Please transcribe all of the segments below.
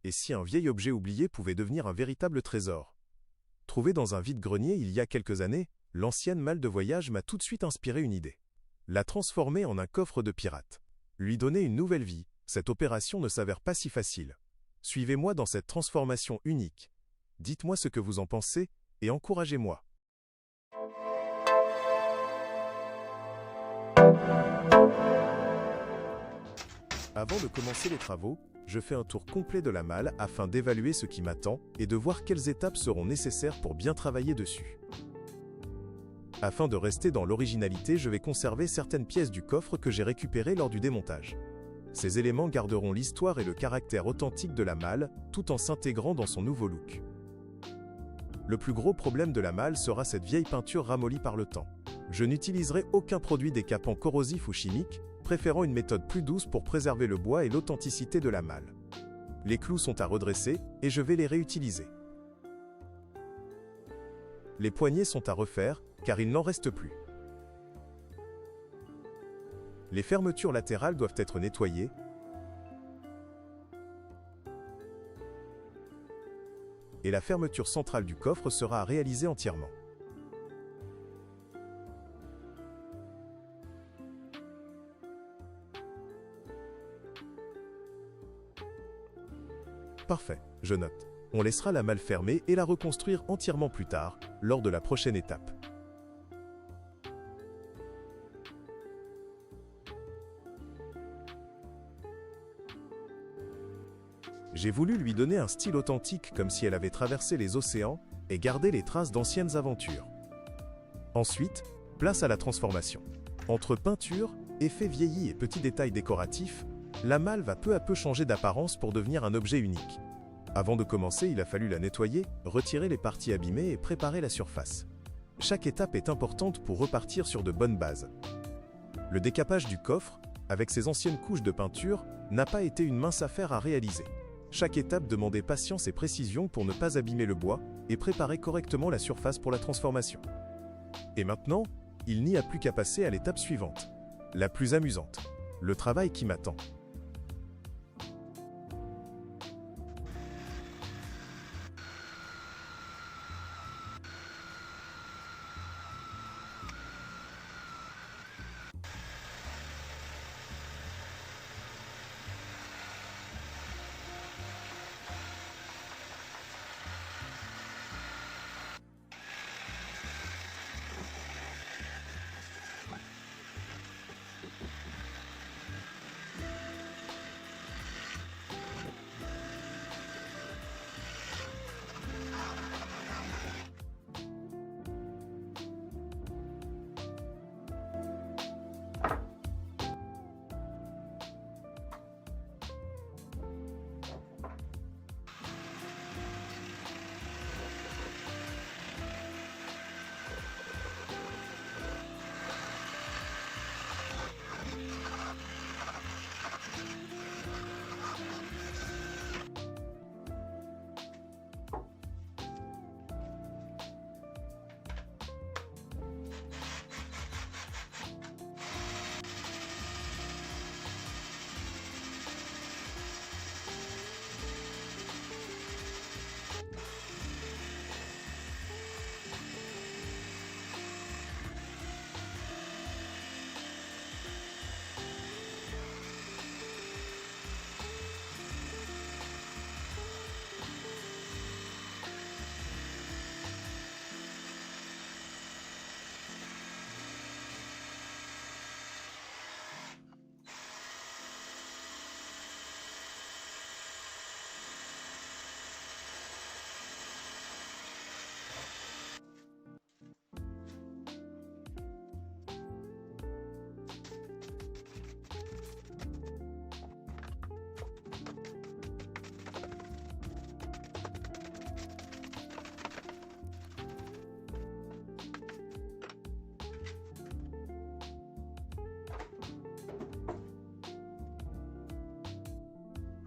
Et si un vieil objet oublié pouvait devenir un véritable trésor? Trouvé dans un vide-grenier il y a quelques années, l'ancienne malle de voyage m'a tout de suite inspiré une idée. La transformer en un coffre de pirate. Lui donner une nouvelle vie, cette opération ne s'avère pas si facile. Suivez-moi dans cette transformation unique. Dites-moi ce que vous en pensez et encouragez-moi. Avant de commencer les travaux, je fais un tour complet de la malle afin d'évaluer ce qui m'attend et de voir quelles étapes seront nécessaires pour bien travailler dessus. Afin de rester dans l'originalité, je vais conserver certaines pièces du coffre que j'ai récupérées lors du démontage. Ces éléments garderont l'histoire et le caractère authentique de la malle, tout en s'intégrant dans son nouveau look. Le plus gros problème de la malle sera cette vieille peinture ramollie par le temps. Je n'utiliserai aucun produit décapant corrosif ou chimique, préférant une méthode plus douce pour préserver le bois et l'authenticité de la malle. Les clous sont à redresser et je vais les réutiliser. Les poignées sont à refaire, car il n'en reste plus. Les fermetures latérales doivent être nettoyées. Et la fermeture centrale du coffre sera à réaliser entièrement. Parfait, je note. On laissera la malle fermée et la reconstruire entièrement plus tard, lors de la prochaine étape. J'ai voulu lui donner un style authentique comme si elle avait traversé les océans et gardé les traces d'anciennes aventures. Ensuite, place à la transformation. Entre peinture, effets vieillis et petits détails décoratifs, la malle va peu à peu changer d'apparence pour devenir un objet unique. Avant de commencer, il a fallu la nettoyer, retirer les parties abîmées et préparer la surface. Chaque étape est importante pour repartir sur de bonnes bases. Le décapage du coffre, avec ses anciennes couches de peinture, n'a pas été une mince affaire à réaliser. Chaque étape demandait patience et précision pour ne pas abîmer le bois et préparer correctement la surface pour la transformation. Et maintenant, il n'y a plus qu'à passer à l'étape suivante, la plus amusante, le travail qui m'attend.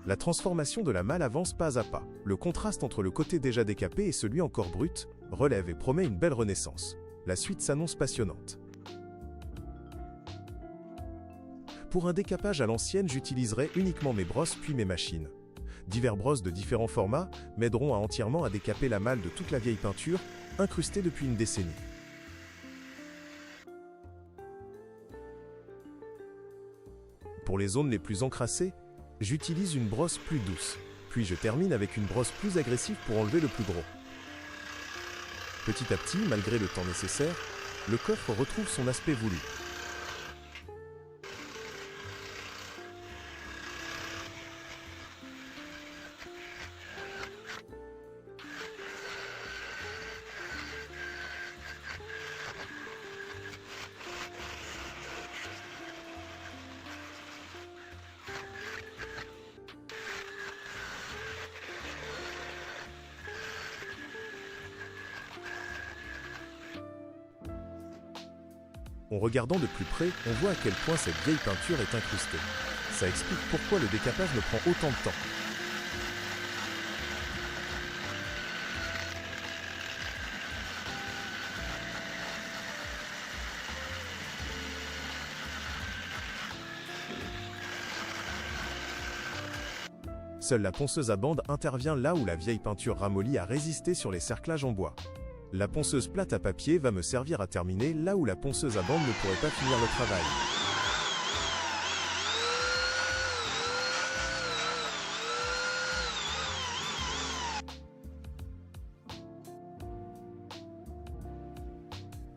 La transformation de la malle avance pas à pas. Le contraste entre le côté déjà décapé et celui encore brut relève et promet une belle renaissance. La suite s'annonce passionnante. Pour un décapage à l'ancienne, j'utiliserai uniquement mes brosses puis mes machines. Divers brosses de différents formats m'aideront entièrement à décaper la malle de toute la vieille peinture, incrustée depuis une décennie. Pour les zones les plus encrassées, j'utilise une brosse plus douce, puis je termine avec une brosse plus agressive pour enlever le plus gros. Petit à petit, malgré le temps nécessaire, le coffre retrouve son aspect voulu. En regardant de plus près, on voit à quel point cette vieille peinture est incrustée. Ça explique pourquoi le décapage me prend autant de temps. Seule la ponceuse à bande intervient là où la vieille peinture ramollie a résisté sur les cerclages en bois. La ponceuse plate à papier va me servir à terminer là où la ponceuse à bande ne pourrait pas finir le travail.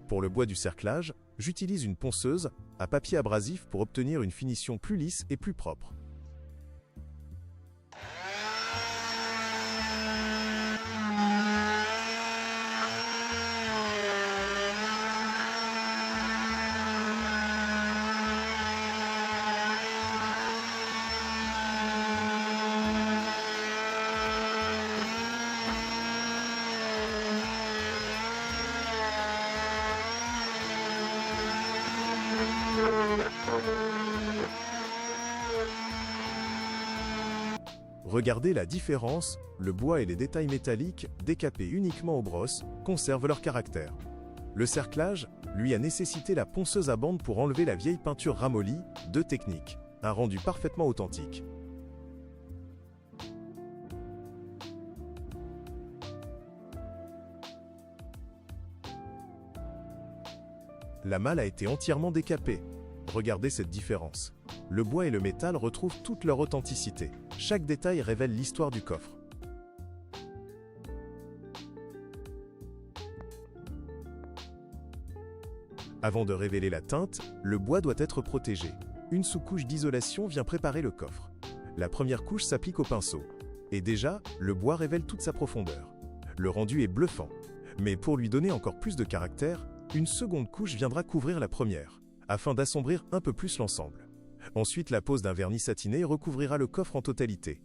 Pour le bois du cerclage, j'utilise une ponceuse à papier abrasif pour obtenir une finition plus lisse et plus propre. Regardez la différence, le bois et les détails métalliques, décapés uniquement aux brosses, conservent leur caractère. Le cerclage, lui, a nécessité la ponceuse à bande pour enlever la vieille peinture ramollie, deux techniques, un rendu parfaitement authentique. La malle a été entièrement décapée. Regardez cette différence. Le bois et le métal retrouvent toute leur authenticité. Chaque détail révèle l'histoire du coffre. Avant de révéler la teinte, le bois doit être protégé. Une sous-couche d'isolation vient préparer le coffre. La première couche s'applique au pinceau. Et déjà, le bois révèle toute sa profondeur. Le rendu est bluffant. Mais pour lui donner encore plus de caractère, une seconde couche viendra couvrir la première, afin d'assombrir un peu plus l'ensemble. Ensuite, la pose d'un vernis satiné recouvrira le coffre en totalité.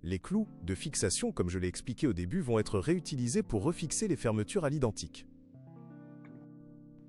Les clous de fixation, comme je l'ai expliqué au début, vont être réutilisés pour refixer les fermetures à l'identique.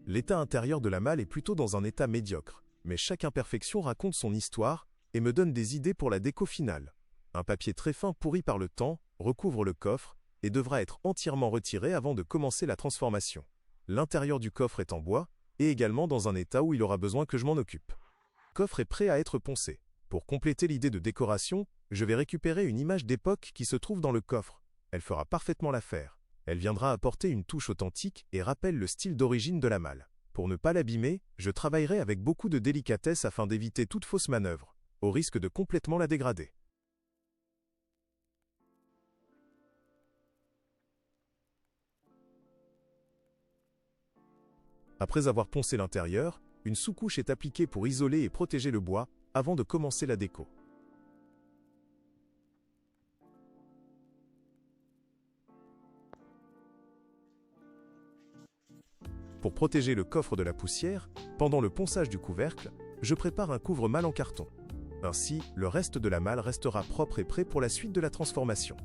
L'état intérieur de la malle est plutôt dans un état médiocre, mais chaque imperfection raconte son histoire et me donne des idées pour la déco finale. Un papier très fin pourri par le temps recouvre le coffre et devra être entièrement retiré avant de commencer la transformation. L'intérieur du coffre est en bois et également dans un état où il aura besoin que je m'en occupe. Le coffre est prêt à être poncé. Pour compléter l'idée de décoration, je vais récupérer une image d'époque qui se trouve dans le coffre. Elle fera parfaitement l'affaire. Elle viendra apporter une touche authentique et rappelle le style d'origine de la malle. Pour ne pas l'abîmer, je travaillerai avec beaucoup de délicatesse afin d'éviter toute fausse manœuvre, au risque de complètement la dégrader. Après avoir poncé l'intérieur, une sous-couche est appliquée pour isoler et protéger le bois avant de commencer la déco. Pour protéger le coffre de la poussière, pendant le ponçage du couvercle, je prépare un couvre-malle en carton. Ainsi, le reste de la malle restera propre et prêt pour la suite de la transformation.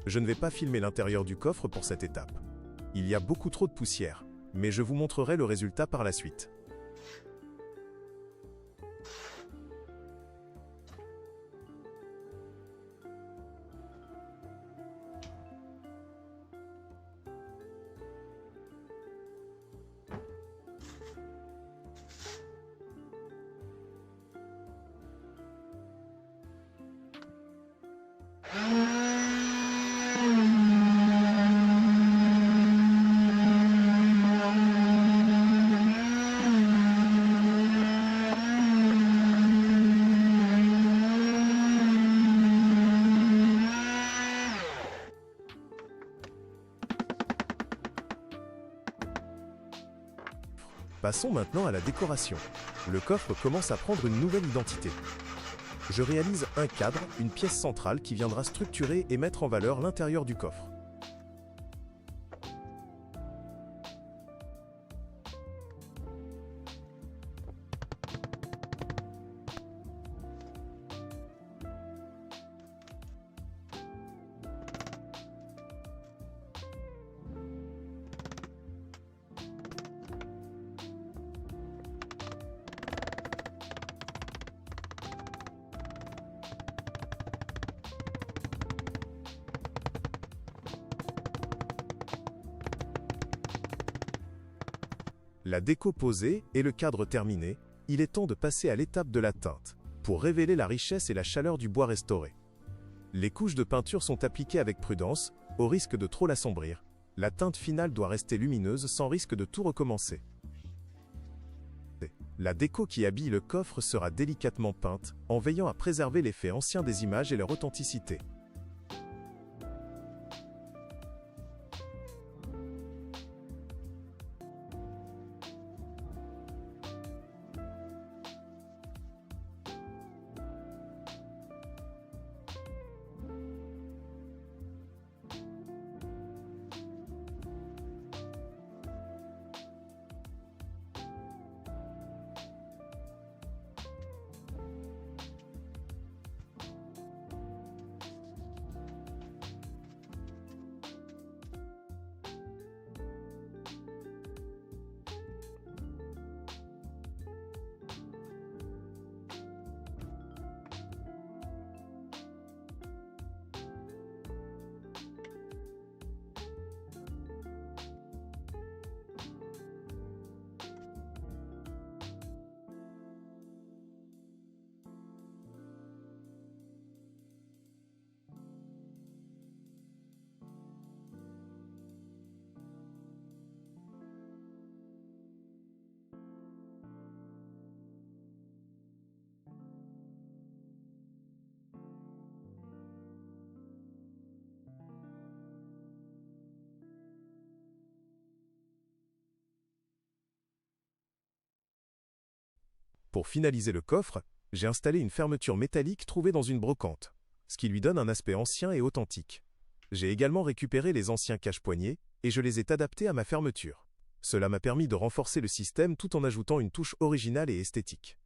Je ne vais pas filmer l'intérieur du coffre pour cette étape. Il y a beaucoup trop de poussière, mais je vous montrerai le résultat par la suite. Passons maintenant à la décoration. Le coffre commence à prendre une nouvelle identité. Je réalise un cadre, une pièce centrale qui viendra structurer et mettre en valeur l'intérieur du coffre. La déco posée et le cadre terminé, il est temps de passer à l'étape de la teinte, pour révéler la richesse et la chaleur du bois restauré. Les couches de peinture sont appliquées avec prudence, au risque de trop l'assombrir. La teinte finale doit rester lumineuse sans risque de tout recommencer. La déco qui habille le coffre sera délicatement peinte, en veillant à préserver l'effet ancien des images et leur authenticité. Pour finaliser le coffre, j'ai installé une fermeture métallique trouvée dans une brocante, ce qui lui donne un aspect ancien et authentique. J'ai également récupéré les anciens cache-poignets et je les ai adaptés à ma fermeture. Cela m'a permis de renforcer le système tout en ajoutant une touche originale et esthétique.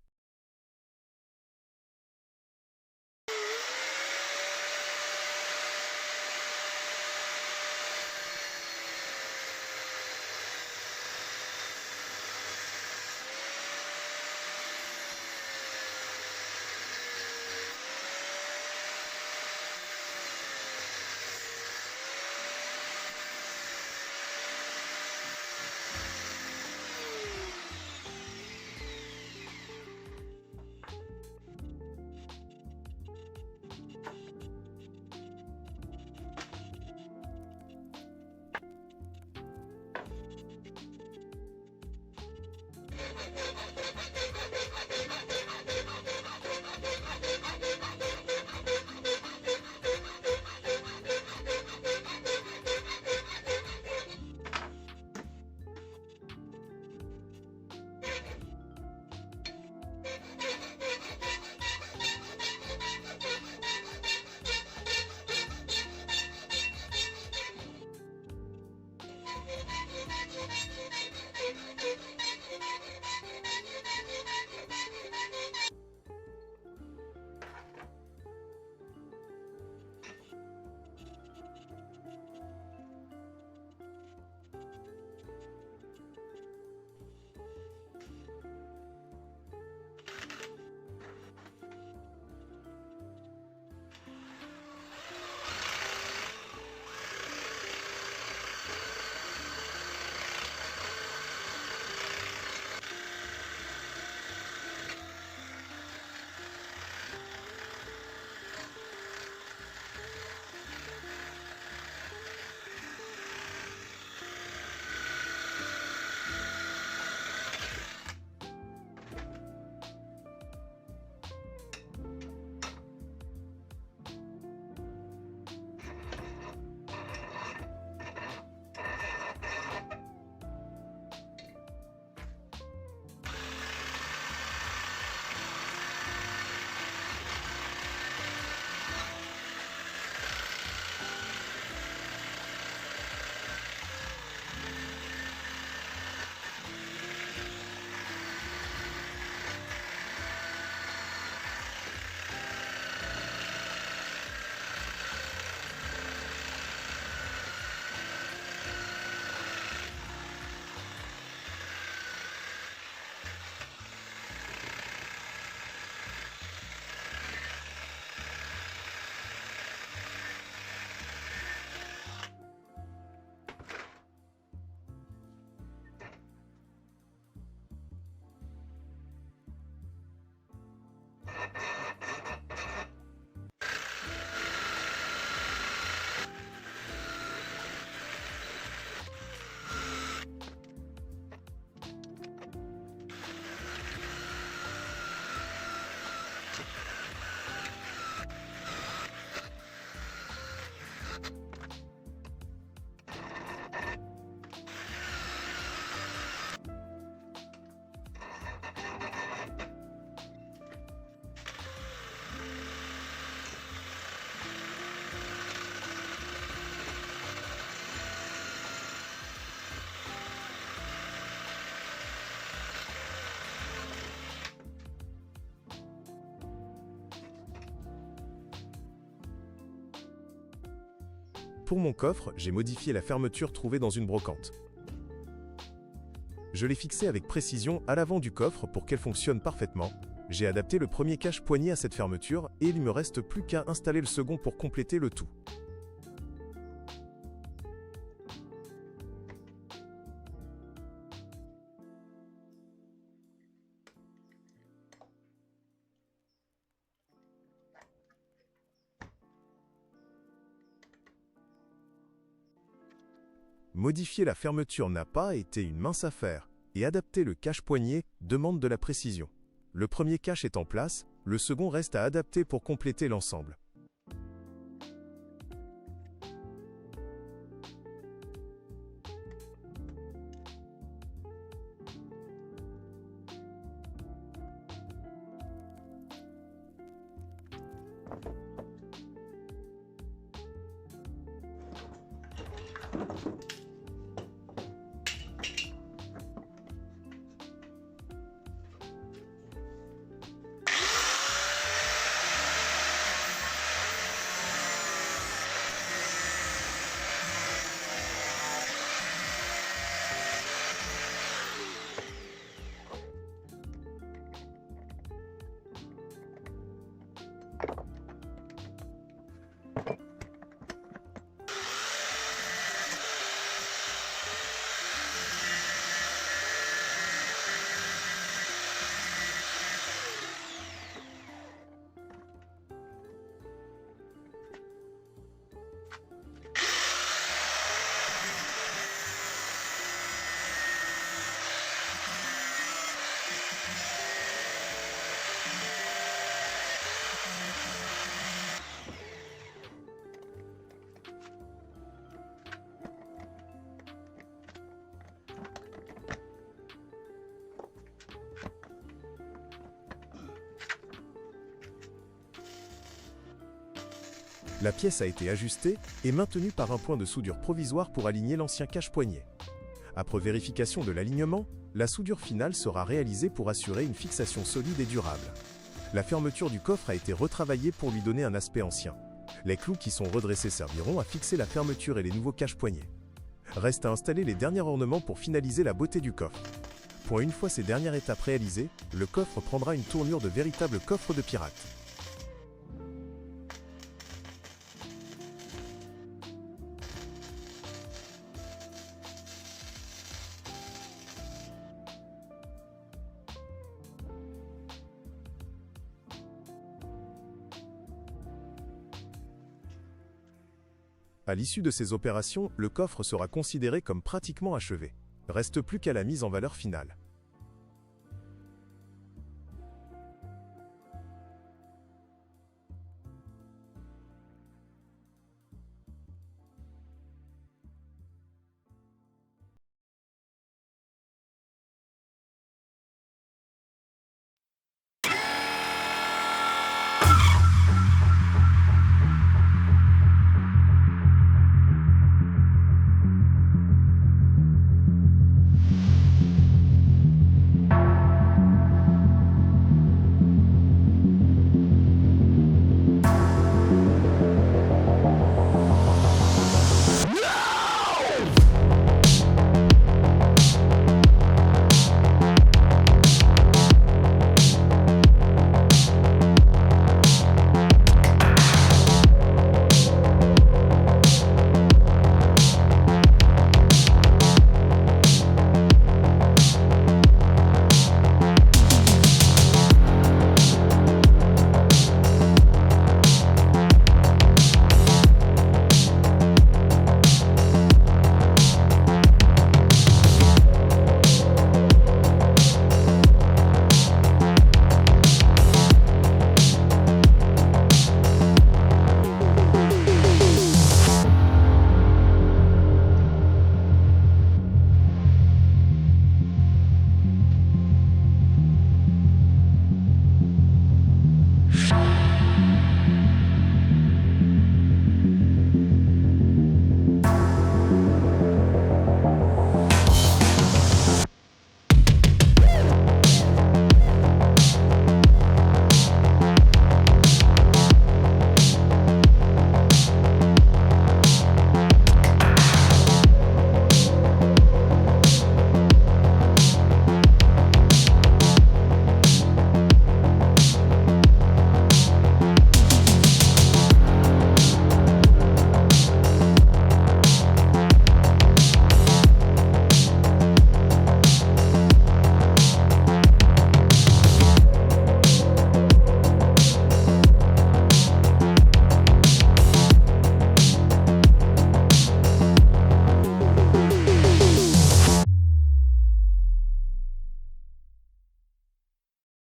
Pour mon coffre, j'ai modifié la fermeture trouvée dans une brocante. Je l'ai fixée avec précision à l'avant du coffre pour qu'elle fonctionne parfaitement. J'ai adapté le premier cache-poignet à cette fermeture et il ne me reste plus qu'à installer le second pour compléter le tout. Modifier la fermeture n'a pas été une mince affaire, et adapter le cache-poignet demande de la précision. Le premier cache est en place, le second reste à adapter pour compléter l'ensemble. La pièce a été ajustée et maintenue par un point de soudure provisoire pour aligner l'ancien cache-poignet. Après vérification de l'alignement, la soudure finale sera réalisée pour assurer une fixation solide et durable. La fermeture du coffre a été retravaillée pour lui donner un aspect ancien. Les clous qui sont redressés serviront à fixer la fermeture et les nouveaux cache-poignets. Reste à installer les derniers ornements pour finaliser la beauté du coffre. Une fois ces dernières étapes réalisées, le coffre prendra une tournure de véritable coffre de pirate. À l'issue de ces opérations, le coffre sera considéré comme pratiquement achevé. Reste plus qu'à la mise en valeur finale.